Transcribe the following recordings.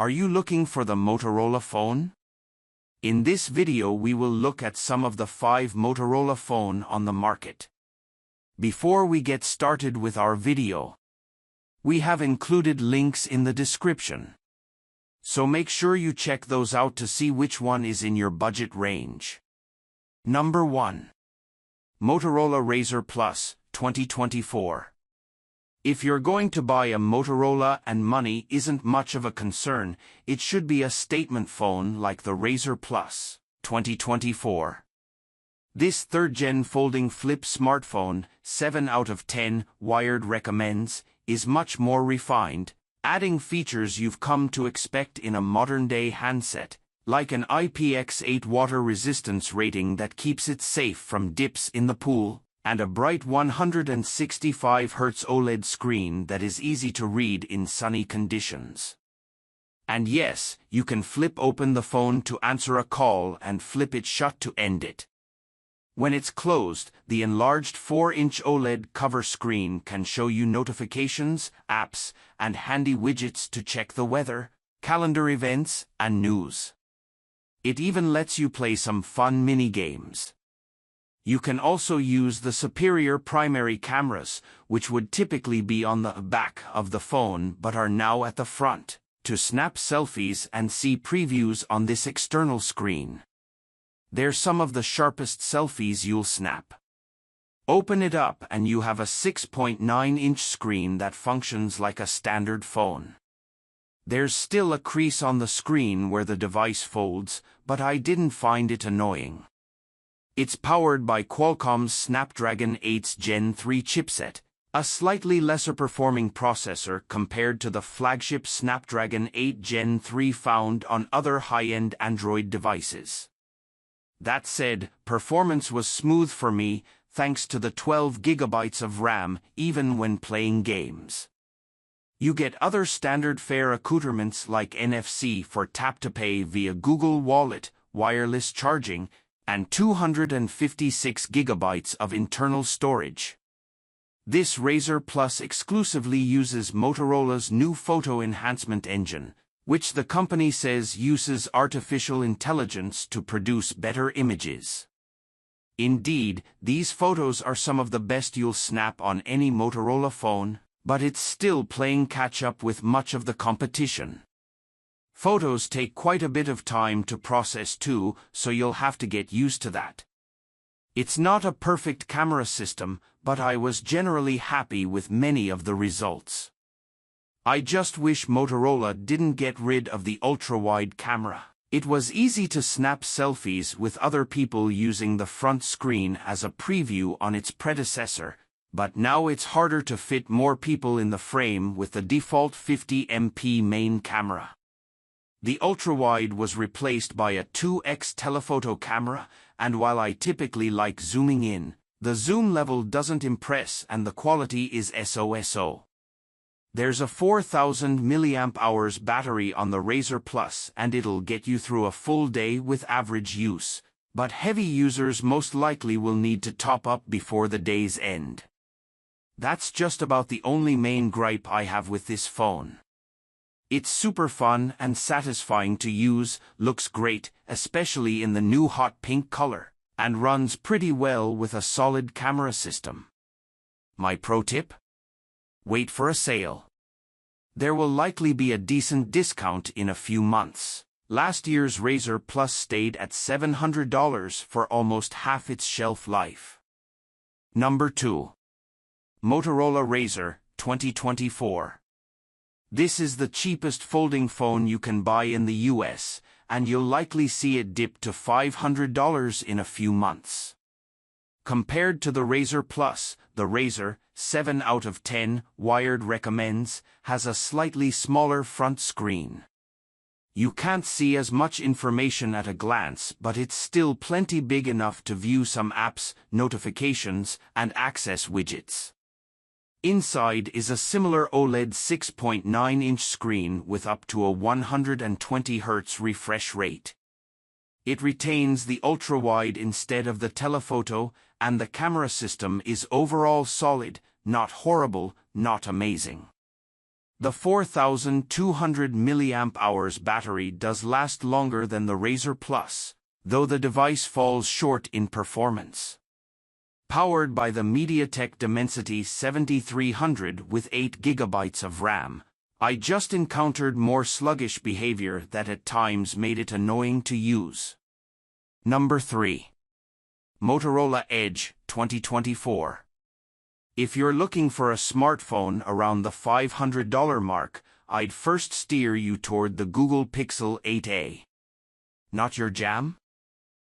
Are you looking for the Motorola phone? In this video we will look at some of the 5 Motorola phone on the market. Before we get started with our video, we have included links in the description. So make sure you check those out to see which one is in your budget range. Number 1. Motorola Razer Plus 2024. If you're going to buy a Motorola and money isn't much of a concern, it should be a statement phone like the Razer Plus 2024. This 3rd-gen folding flip smartphone, 7 out of 10 Wired recommends, is much more refined, adding features you've come to expect in a modern-day handset, like an IPX8 water resistance rating that keeps it safe from dips in the pool, and a bright 165Hz OLED screen that is easy to read in sunny conditions. And yes, you can flip open the phone to answer a call and flip it shut to end it. When it's closed, the enlarged 4-inch OLED cover screen can show you notifications, apps, and handy widgets to check the weather, calendar events, and news. It even lets you play some fun mini-games. You can also use the superior primary cameras, which would typically be on the back of the phone but are now at the front, to snap selfies and see previews on this external screen. They're some of the sharpest selfies you'll snap. Open it up and you have a 6.9-inch screen that functions like a standard phone. There's still a crease on the screen where the device folds, but I didn't find it annoying. It's powered by Qualcomm's Snapdragon 8's Gen 3 chipset, a slightly lesser performing processor compared to the flagship Snapdragon 8 Gen 3 found on other high-end Android devices. That said, performance was smooth for me, thanks to the 12 GB of RAM, even when playing games. You get other standard fare accoutrements like NFC for tap-to-pay via Google Wallet, wireless charging, and 256 GB of internal storage. This Razer Plus exclusively uses Motorola's new photo enhancement engine, which the company says uses artificial intelligence to produce better images. Indeed, these photos are some of the best you'll snap on any Motorola phone, but it's still playing catch-up with much of the competition. Photos take quite a bit of time to process too, so you'll have to get used to that. It's not a perfect camera system, but I was generally happy with many of the results. I just wish Motorola didn't get rid of the ultra-wide camera. It was easy to snap selfies with other people using the front screen as a preview on its predecessor, but now it's harder to fit more people in the frame with the default 50MP main camera. The ultra-wide was replaced by a 2x telephoto camera, and while I typically like zooming in, the zoom level doesn't impress and the quality is so-so. There's a 4000 mAh battery on the Razer Plus and it'll get you through a full day with average use, but heavy users most likely will need to top up before the day's end. That's just about the only main gripe I have with this phone. It's super fun and satisfying to use, looks great, especially in the new hot pink color, and runs pretty well with a solid camera system. My pro tip? Wait for a sale. There will likely be a decent discount in a few months. Last year's Razer Plus stayed at $700 for almost half its shelf life. Number 2. Motorola Razer 2024. This is the cheapest folding phone you can buy in the US, and you'll likely see it dip to $500 in a few months. Compared to the Razer Plus, the Razer, 7 out of 10 Wired recommends, has a slightly smaller front screen. You can't see as much information at a glance, but it's still plenty big enough to view some apps, notifications, and access widgets. Inside is a similar OLED 6.9-inch screen with up to a 120Hz refresh rate. It retains the ultra-wide instead of the telephoto, and the camera system is overall solid, not horrible, not amazing. The 4,200 mAh battery does last longer than the Razer Plus, though the device falls short in performance. Powered by the MediaTek Dimensity 7300 with 8 GB of RAM, I just encountered more sluggish behavior that at times made it annoying to use. Number 3. Motorola Edge 2024. If you're looking for a smartphone around the $500 mark, I'd first steer you toward the Google Pixel 8a. Not your jam?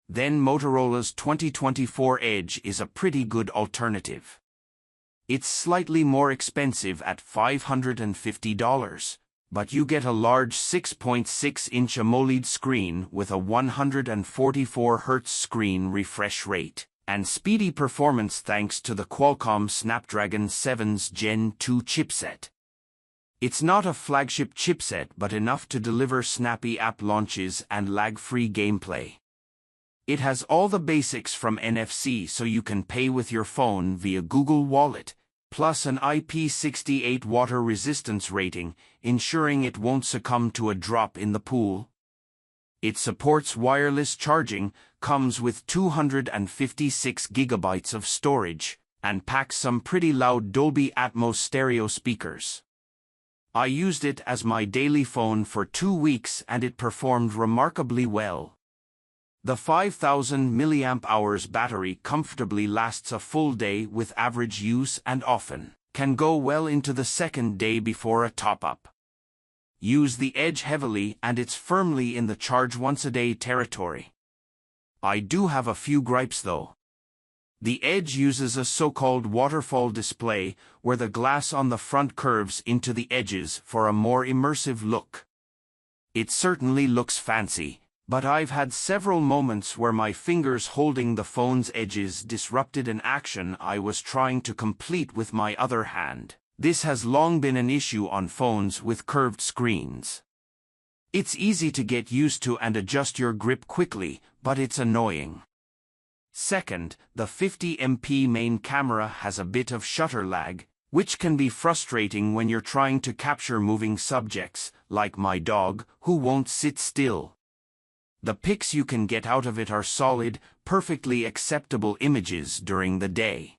Then Motorola's 2024 Edge is a pretty good alternative. It's slightly more expensive at $550, but you get a large 6.6-inch AMOLED screen with a 144 Hz screen refresh rate, and speedy performance thanks to the Qualcomm Snapdragon 7's Gen 2 chipset. It's not a flagship chipset but enough to deliver snappy app launches and lag-free gameplay. It has all the basics from NFC so you can pay with your phone via Google Wallet, plus an IP68 water resistance rating, ensuring it won't succumb to a drop in the pool. It supports wireless charging, comes with 256 GB of storage, and packs some pretty loud Dolby Atmos stereo speakers. I used it as my daily phone for 2 weeks and it performed remarkably well. The 5,000 mAh battery comfortably lasts a full day with average use and often can go well into the second day before a top-up. Use the Edge heavily and it's firmly in the charge once a day territory. I do have a few gripes though. The Edge uses a so-called waterfall display where the glass on the front curves into the edges for a more immersive look. It certainly looks fancy, but I've had several moments where my fingers holding the phone's edges disrupted an action I was trying to complete with my other hand. This has long been an issue on phones with curved screens. It's easy to get used to and adjust your grip quickly, but it's annoying. Second, the 50MP main camera has a bit of shutter lag, which can be frustrating when you're trying to capture moving subjects, like my dog, who won't sit still. The pics you can get out of it are solid, perfectly acceptable images during the day.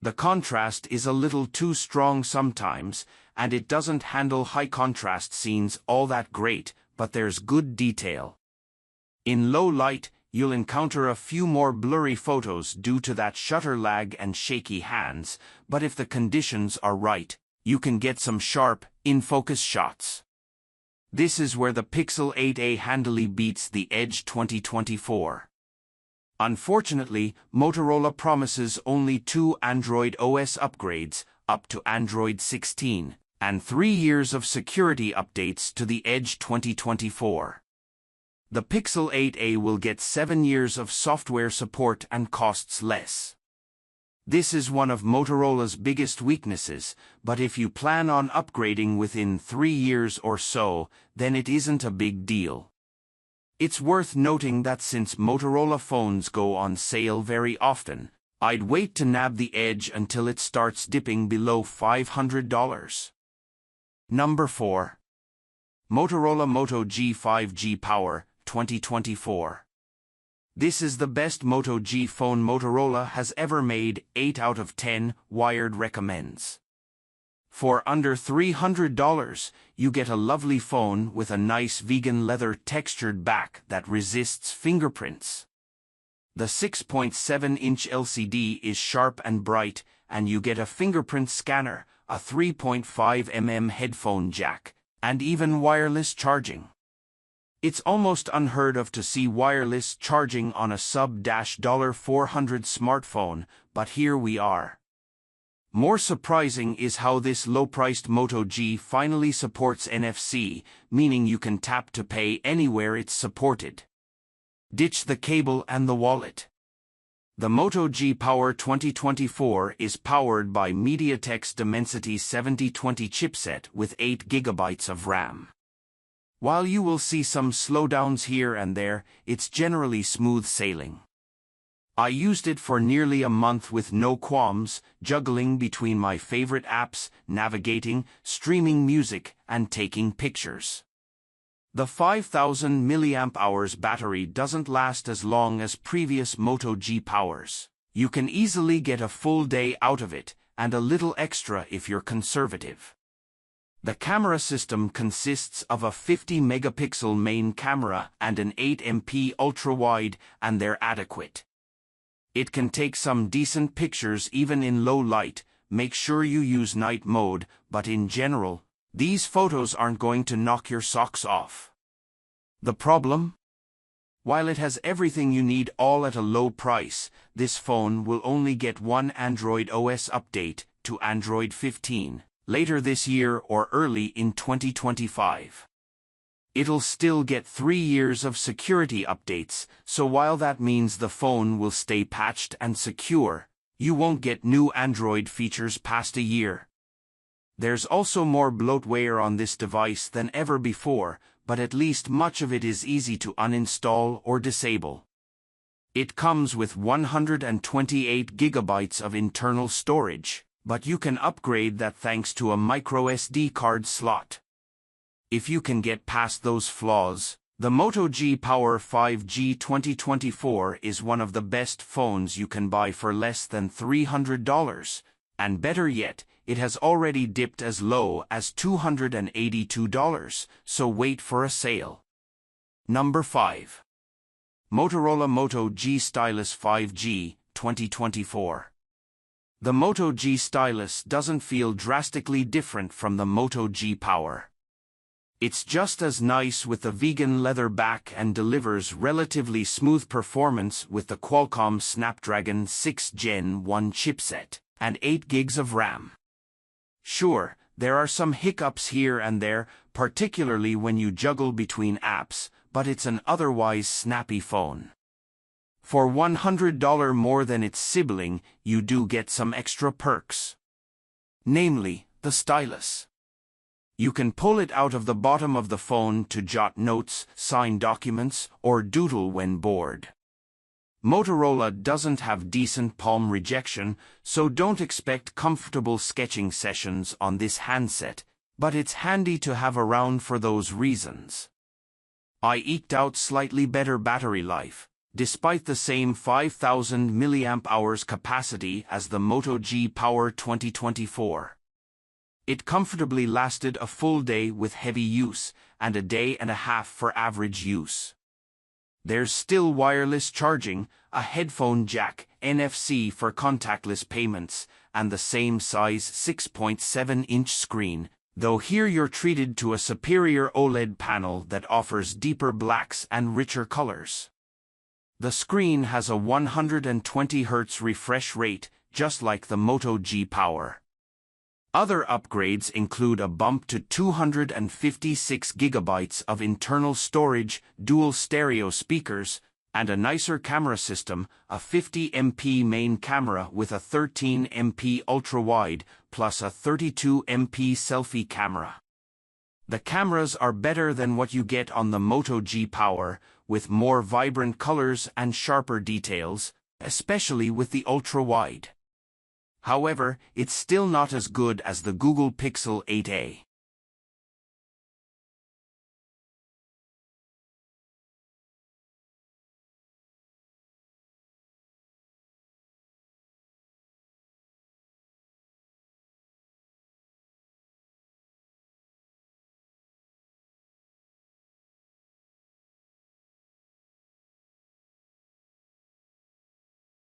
The contrast is a little too strong sometimes, and it doesn't handle high-contrast scenes all that great, but there's good detail. In low light, you'll encounter a few more blurry photos due to that shutter lag and shaky hands, but if the conditions are right, you can get some sharp, in-focus shots. This is where the Pixel 8a handily beats the Edge 2024. Unfortunately, Motorola promises only 2 Android OS upgrades, up to Android 16, and 3 years of security updates to the Edge 2024. The Pixel 8a will get 7 years of software support and costs less. This is one of Motorola's biggest weaknesses, but if you plan on upgrading within 3 years or so, then it isn't a big deal. It's worth noting that since Motorola phones go on sale very often, I'd wait to nab the Edge until it starts dipping below $500. Number 4. Motorola Moto G 5G Power 2024. This is the best Moto G phone Motorola has ever made, 8 out of 10, Wired recommends. For under $300, you get a lovely phone with a nice vegan leather textured back that resists fingerprints. The 6.7-inch LCD is sharp and bright, and you get a fingerprint scanner, a 3.5mm headphone jack, and even wireless charging. It's almost unheard of to see wireless charging on a sub-$400 smartphone, but here we are. More surprising is how this low-priced Moto G finally supports NFC, meaning you can tap to pay anywhere it's supported. Ditch the cable and the wallet. The Moto G Power 2024 is powered by MediaTek's Dimensity 7020 chipset with 8 GB of RAM. While you will see some slowdowns here and there, it's generally smooth sailing. I used it for nearly a month with no qualms, juggling between my favorite apps, navigating, streaming music, and taking pictures. The 5000 mAh battery doesn't last as long as previous Moto G powers. You can easily get a full day out of it, and a little extra if you're conservative. The camera system consists of a 50-megapixel main camera and an 8MP ultra-wide, and they're adequate. It can take some decent pictures even in low light. Make sure you use night mode, but in general, these photos aren't going to knock your socks off. The problem? While it has everything you need all at a low price, this phone will only get one Android OS update to Android 15 later this year or early in 2025. It'll still get 3 years of security updates, so while that means the phone will stay patched and secure, you won't get new Android features past a year. There's also more bloatware on this device than ever before, but at least much of it is easy to uninstall or disable. It comes with 128 gigabytes of internal storage, but you can upgrade that thanks to a microSD card slot. If you can get past those flaws, the Moto G Power 5G 2024 is one of the best phones you can buy for less than $300, and better yet, it has already dipped as low as $282, so wait for a sale. Number 5. Motorola Moto G Stylus 5G 2024. The Moto G Stylus doesn't feel drastically different from the Moto G Power. It's just as nice with the vegan leather back and delivers relatively smooth performance with the Qualcomm Snapdragon 6 Gen 1 chipset and 8 gigs of RAM. Sure, there are some hiccups here and there, particularly when you juggle between apps, but it's an otherwise snappy phone. For $100 more than its sibling, you do get some extra perks. Namely, the stylus. You can pull it out of the bottom of the phone to jot notes, sign documents, or doodle when bored. Motorola doesn't have decent palm rejection, so don't expect comfortable sketching sessions on this handset, but it's handy to have around for those reasons. I eked out slightly better battery life, despite the same 5000 mAh capacity as the Moto G Power 2024. It comfortably lasted a full day with heavy use, and a day and a half for average use. There's still wireless charging, a headphone jack, NFC for contactless payments, and the same size 6.7-inch screen, though here you're treated to a superior OLED panel that offers deeper blacks and richer colors. The screen has a 120 Hz refresh rate, just like the Moto G Power. Other upgrades include a bump to 256 gigabytes of internal storage, dual stereo speakers, and a nicer camera system, a 50MP main camera with a 13MP ultra-wide, plus a 32MP selfie camera. The cameras are better than what you get on the Moto G Power, with more vibrant colors and sharper details, especially with the ultra-wide. However, it's still not as good as the Google Pixel 8a.